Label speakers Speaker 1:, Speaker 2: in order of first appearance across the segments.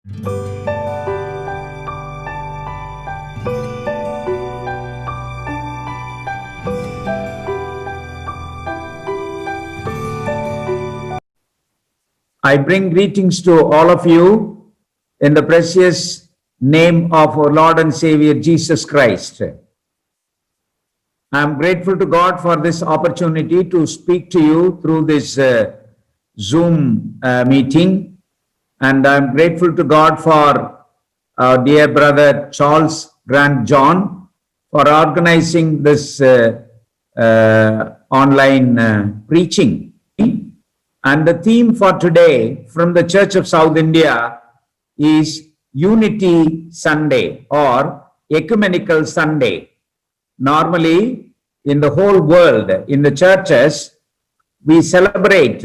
Speaker 1: I bring greetings to all of you in the precious name of our Lord and Savior Jesus Christ. I am grateful to God for this opportunity to speak to you through this Zoom meeting, and I am grateful to God for our dear brother Charles Grant John for organizing this online preaching. And the theme for today from the Church of South India is Unity Sunday or Ecumenical Sunday. Normally, in the whole world, in the churches, we celebrate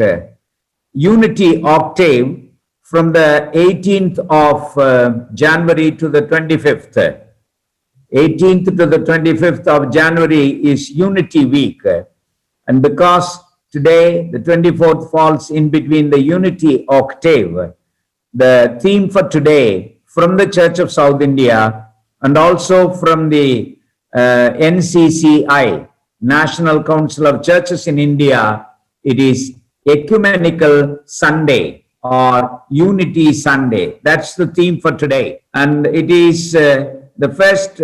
Speaker 1: Unity Octave from the 18th of January to the 25th. 18th to the 25th of January is Unity Week. And because today, the 24th falls in between the Unity Octave, the theme for today from the Church of South India and also from the NCCI, National Council of Churches in India, it is Ecumenical Sunday or Unity Sunday. That's the theme for today. And it is the first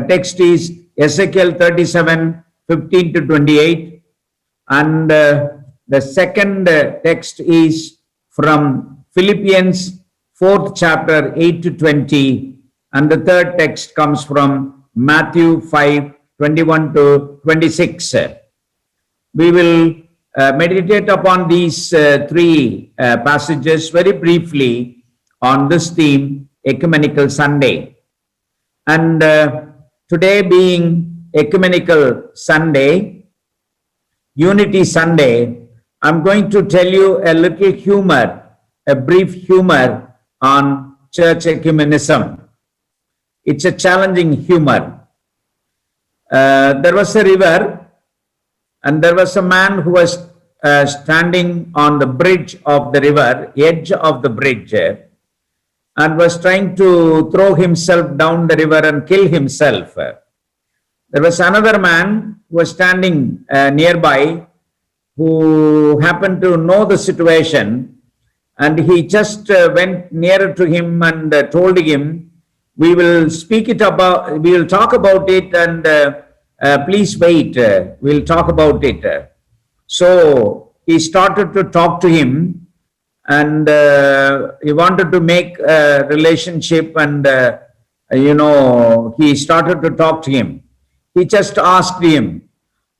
Speaker 1: text is Ezekiel 37, 15 to 28, and the second text is from Philippians 4th chapter 8 to 20, and the third text comes from Matthew 5, 21 to 26. We will meditate upon these three passages very briefly on this theme, Ecumenical Sunday. And today being Ecumenical Sunday, Unity Sunday, I'm going to tell you a little humor, a brief humor on church ecumenism. It's a challenging humor. There was a river, and there was a man who was standing on the bridge of the river, edge of the bridge, and was trying to throw himself down the river and kill himself. There was another man who was standing nearby who happened to know the situation, and he just went nearer to him and told him, we will talk about it, and please wait, we'll talk about it. So he started to talk to him, and he wanted to make a relationship, and he started to talk to him. He just asked him,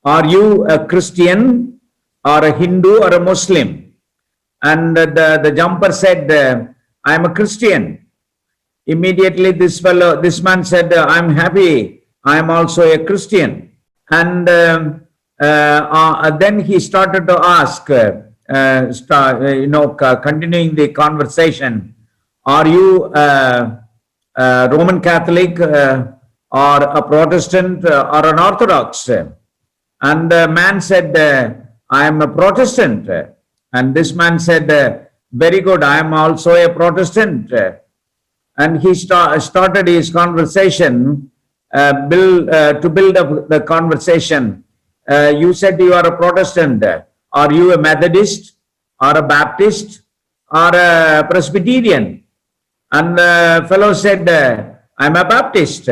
Speaker 1: are you a Christian or a Hindu or a Muslim? And the jumper said, I'm a Christian. Immediately this man said, I'm happy, I'm also a Christian. And then he started to ask, continuing the conversation, are you a Roman Catholic or a Protestant or an Orthodox? And the man said, I am a Protestant. And this man said, very good, I am also a Protestant. And he started his conversation, to build up the conversation. You said you are a Protestant. Are you a Methodist or a Baptist or a Presbyterian? And the fellow said, I'm a Baptist.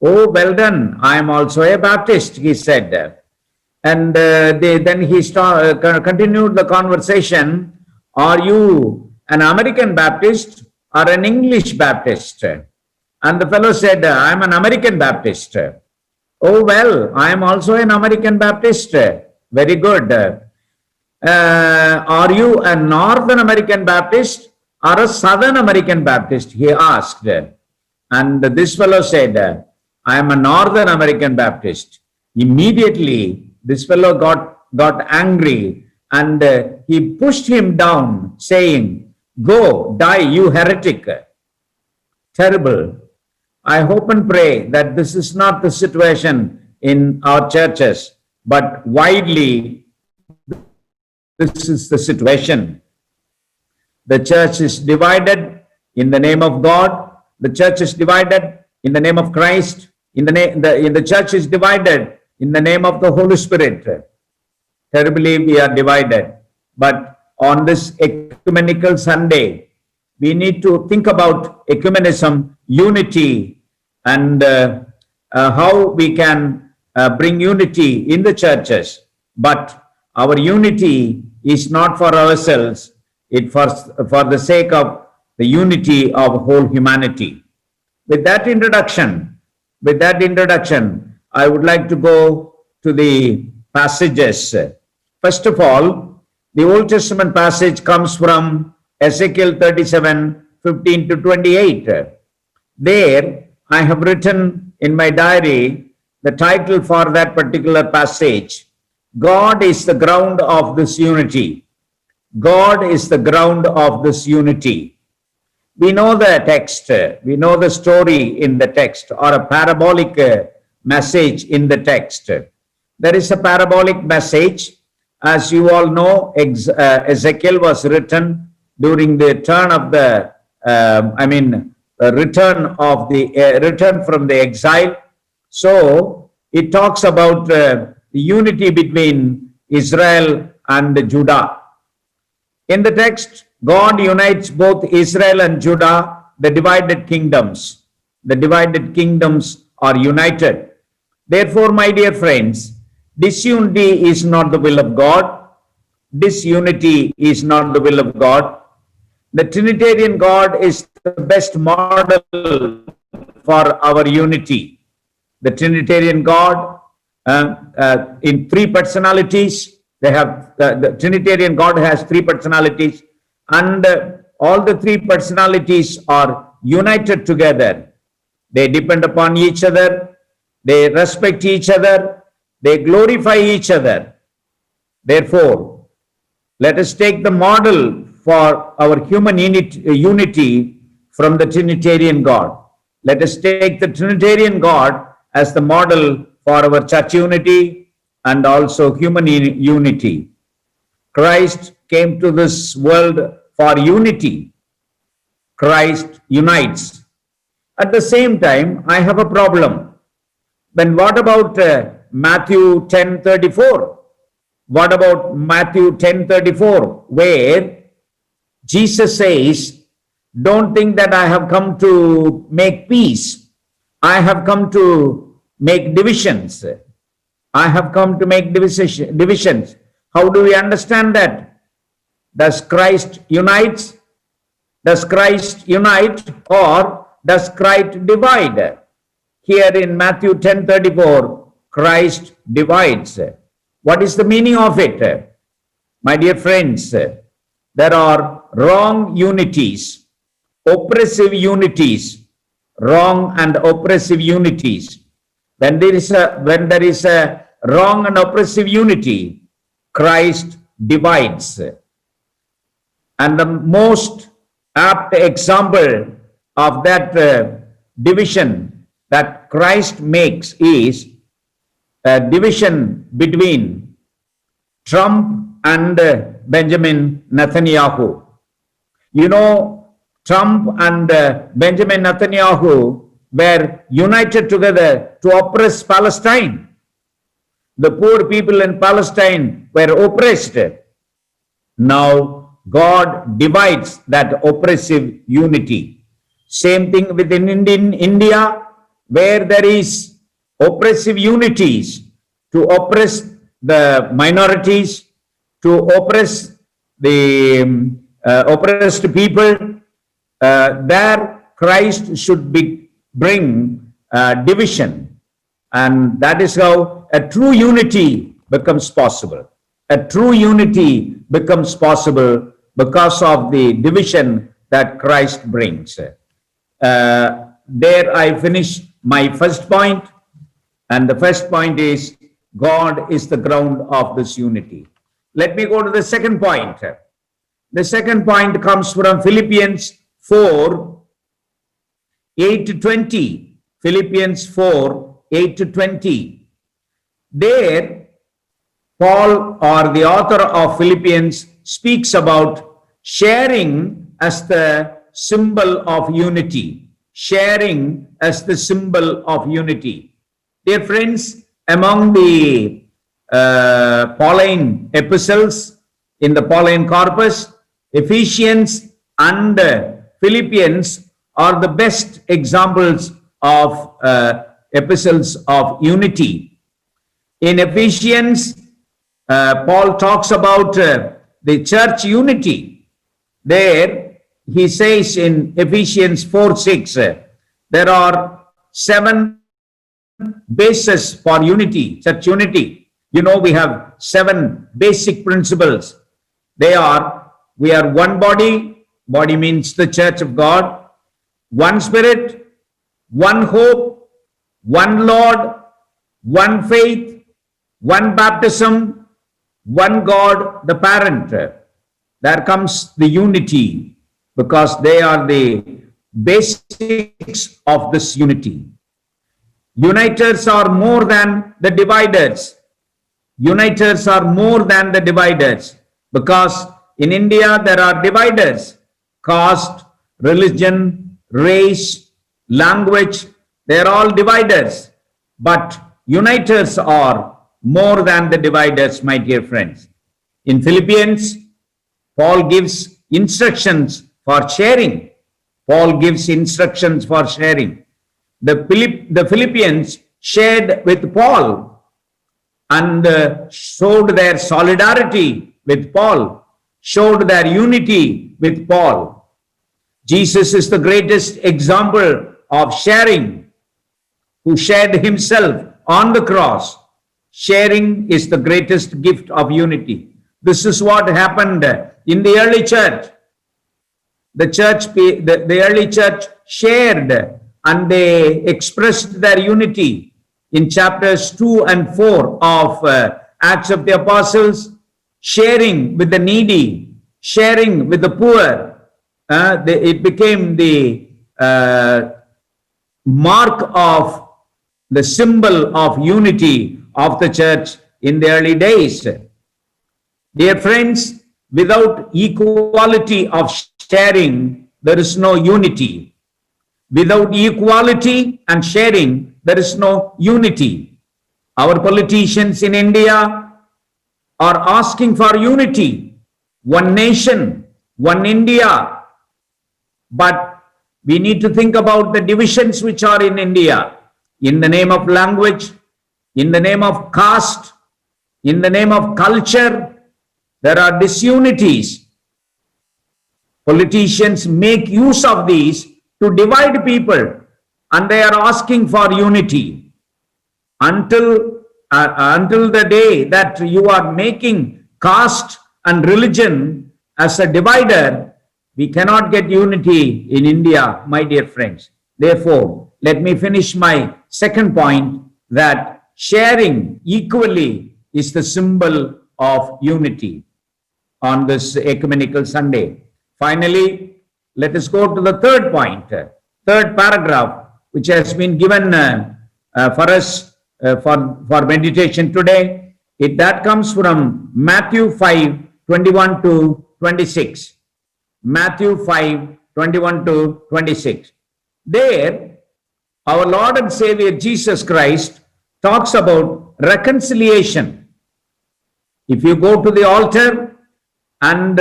Speaker 1: Oh, well done. I am also a Baptist, he said. And then he continued the conversation. Are you an American Baptist or an English Baptist? And the fellow said, I'm an American Baptist. Oh, well, I am also an American Baptist. Very good. Are you a Northern American Baptist or a Southern American Baptist? He asked. And this fellow said, I am a Northern American Baptist. Immediately, this fellow got angry, and he pushed him down, saying, go, die, you heretic. Terrible. I hope and pray that this is not the situation in our churches, but widely, this is the situation. The church is divided in the name of God. The church is divided in the name of Christ. The church is divided in the name of the Holy Spirit. Terribly we are divided. But on this ecumenical Sunday, we need to think about ecumenism, unity, and how we can bring unity in the churches. But our unity is not for ourselves, it for the sake of the unity of whole humanity. With that introduction, I would like to go to the passages. First of all, the Old Testament passage comes from Ezekiel 37:15 to 28. There, I have written in my diary the title for that particular passage. God is the ground of this unity. God is the ground of this unity. We know the text, we know the story in the text, or a parabolic message in the text. There is a parabolic message. As you all know, Ezekiel was written during the turn of the, return from the exile. So it talks about the unity between Israel and Judah. In the text, God unites both Israel and Judah, the divided kingdoms. The divided kingdoms are united. Therefore, my dear friends, disunity is not the will of God. Disunity is not the will of God. The Trinitarian God is the best model for our unity. The Trinitarian God in three personalities. They have the Trinitarian God has three personalities, and all the three personalities are united together. They depend upon each other. They respect each other. They glorify each other. Therefore, let us take the model for our human unity from the Trinitarian God. Let us take the Trinitarian God as the model for our church unity and also human unity. Christ came to this world for unity. Christ unites. At the same time, I have a problem. Then what about Matthew 10:34? What about Matthew 10:34, where Jesus says, don't think that I have come to make peace. I have come to make divisions. I have come to make divisions. How do we understand that? Does Christ unite? Does Christ unite or does Christ divide? Here in Matthew 10:34, Christ divides. What is the meaning of it? My dear friends, there are wrong unities, oppressive unities, wrong and oppressive unities. When there is a wrong and oppressive unity, Christ divides. And the most apt example of that division that Christ makes is a division between Trump and Benjamin Netanyahu. You know, Trump and Benjamin Netanyahu were united together to oppress Palestine. The poor people in Palestine were oppressed. Now God divides that oppressive unity. Same thing within India, where there is oppressive unities to oppress the minorities, to oppress the oppressed people. There Christ should bring division, and that is how a true unity becomes possible. A true unity becomes possible because of the division that Christ brings. There I finish my first point, and the first point is God is the ground of this unity. Let me go to the second point. The second point comes from Philippians 4, 8 to 20. Philippians 4, 8 to 20. There, Paul, or the author of Philippians, speaks about sharing as the symbol of unity. Sharing as the symbol of unity. Dear friends, among the Pauline epistles in the Pauline corpus, Ephesians and Philippians are the best examples of epistles of unity. In Ephesians, Paul talks about the church unity. There he says in Ephesians 4:6, there are 7 bases for unity, church unity. You know, we have 7 basic principles. They are, we are one body, body means the church of God, one spirit, one hope, one Lord, one faith, one baptism, one God, the parent. There comes the unity, because they are the basics of this unity. Uniters are more than the dividers. Uniters are more than the dividers, because in India there are dividers: caste, religion, race, language. They are all dividers. But uniters are more than the dividers, my dear friends. In Philippians, Paul gives instructions for sharing. Paul gives instructions for sharing. The Philippians shared with Paul and showed their solidarity with Paul, showed their unity with Paul. Jesus is the greatest example of sharing, who shared himself on the cross. Sharing is the greatest gift of unity. This is what happened in the early church. The early church shared and they expressed their unity in chapters 2 and 4 of Acts of the Apostles, sharing with the needy, sharing with the poor. It became the mark of the symbol of unity of the church in the early days. Dear friends, without equality of sharing, there is no unity. Without equality and sharing, there is no unity. Our politicians in India are asking for unity, one nation, one India. But we need to think about the divisions which are in India, in the name of language, in the name of caste, in the name of culture. There are disunities. Politicians make use of these to divide people, and they are asking for unity. Until the day that you are making caste and religion as a divider, we cannot get unity in India, my dear friends. Therefore, let me finish my second point, that sharing equally is the symbol of unity on this Ecumenical Sunday. Finally, let us go to the third point, third paragraph, which has been given for us for meditation today. That comes from Matthew 5:21 to 26. Matthew 5:21 to 26. There, our Lord and Savior Jesus Christ talks about reconciliation. If you go to the altar and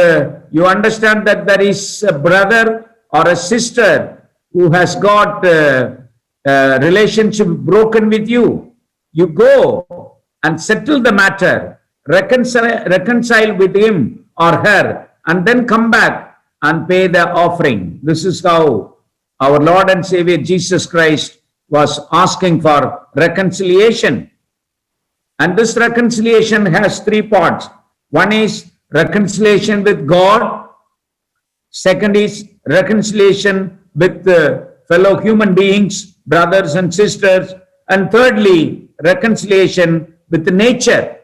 Speaker 1: you understand that there is a brother or a sister who has got relationship broken with you, you go and settle the matter, reconcile with him or her, and then come back and pay the offering. This is how our Lord and Savior Jesus Christ was asking for reconciliation. And this reconciliation has 3 parts. One is reconciliation with God. Second is reconciliation with fellow human beings, brothers and sisters. And thirdly, reconciliation with nature.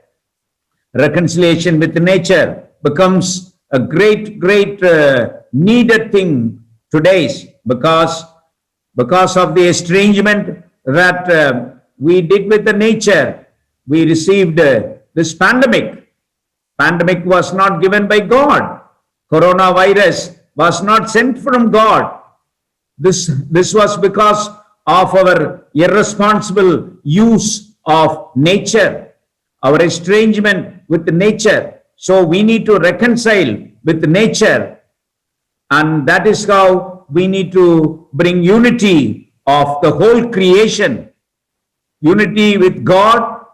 Speaker 1: Reconciliation with nature becomes a great needed thing today, because of the estrangement that we did with the nature. We received this pandemic. Pandemic was not given by God. coronavirus was not sent from God. This was because of our irresponsible use of nature, our estrangement with nature. So we need to reconcile with nature, and that is how we need to bring unity of the whole creation. Unity with God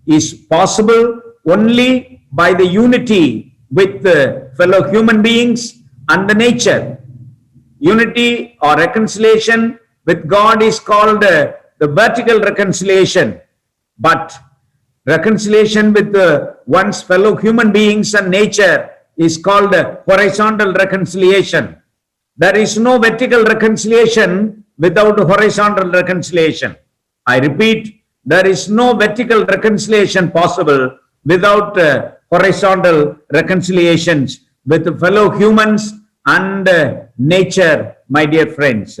Speaker 1: is possible only by the unity with the fellow human beings and the nature. Unity or reconciliation with God is called the vertical reconciliation, but reconciliation with one's fellow human beings and nature is called horizontal reconciliation. There is no vertical reconciliation without horizontal reconciliation. I repeat, there is no vertical reconciliation possible without horizontal reconciliations with fellow humans and nature, my dear friends.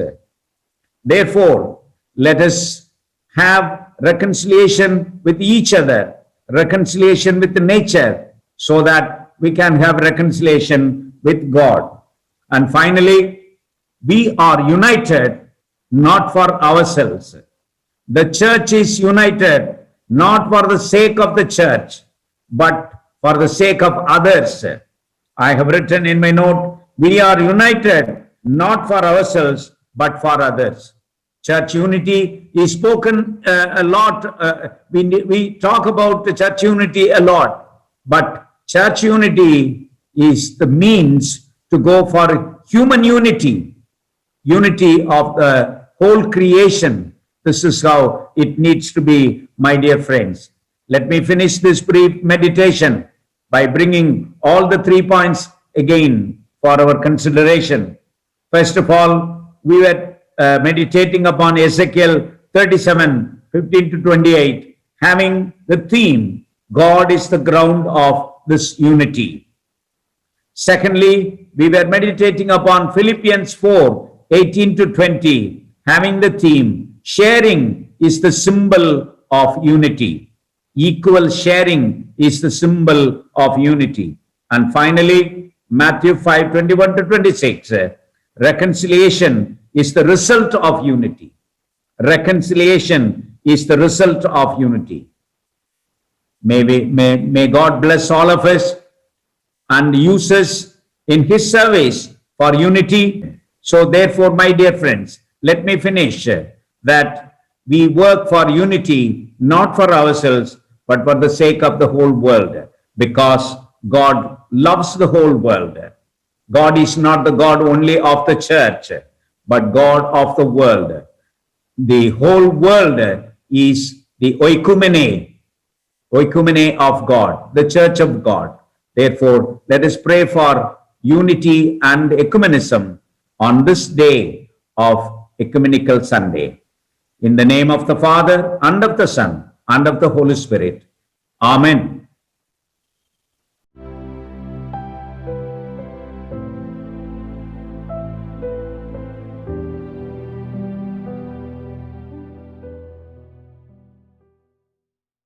Speaker 1: Therefore, let us have reconciliation with each other, reconciliation with nature, so that we can have reconciliation with God. And finally, we are united not for ourselves. The church is united not for the sake of the church, but for the sake of others. I have written in my note, we are united not for ourselves, but for others. Church unity is spoken a lot. We talk about the church unity a lot, but church unity is the means to go for human unity, unity of the whole creation. This is how it needs to be, my dear friends. Let me finish this brief meditation by bringing all the 3 points again for our consideration. First of all, we were meditating upon Ezekiel 37, 15 to 28, having the theme, God is the ground of this unity. Secondly, we were meditating upon Philippians 4, 18 to 20, having the theme, sharing is the symbol of unity. Equal sharing is the symbol of unity. And finally, Matthew 5, 21 to 26, reconciliation is the result of unity. Reconciliation is the result of unity. May God bless all of us and use us in His service for unity. So therefore, my dear friends, let me finish that we work for unity, not for ourselves, but for the sake of the whole world, because God loves the whole world. God is not the God only of the church, but God of the world. The whole world is the oikumene of God, the church of God. Therefore, let us pray for unity and ecumenism on this day of Ecumenical Sunday. In the name of the Father, and of the Son, and of the Holy Spirit. Amen.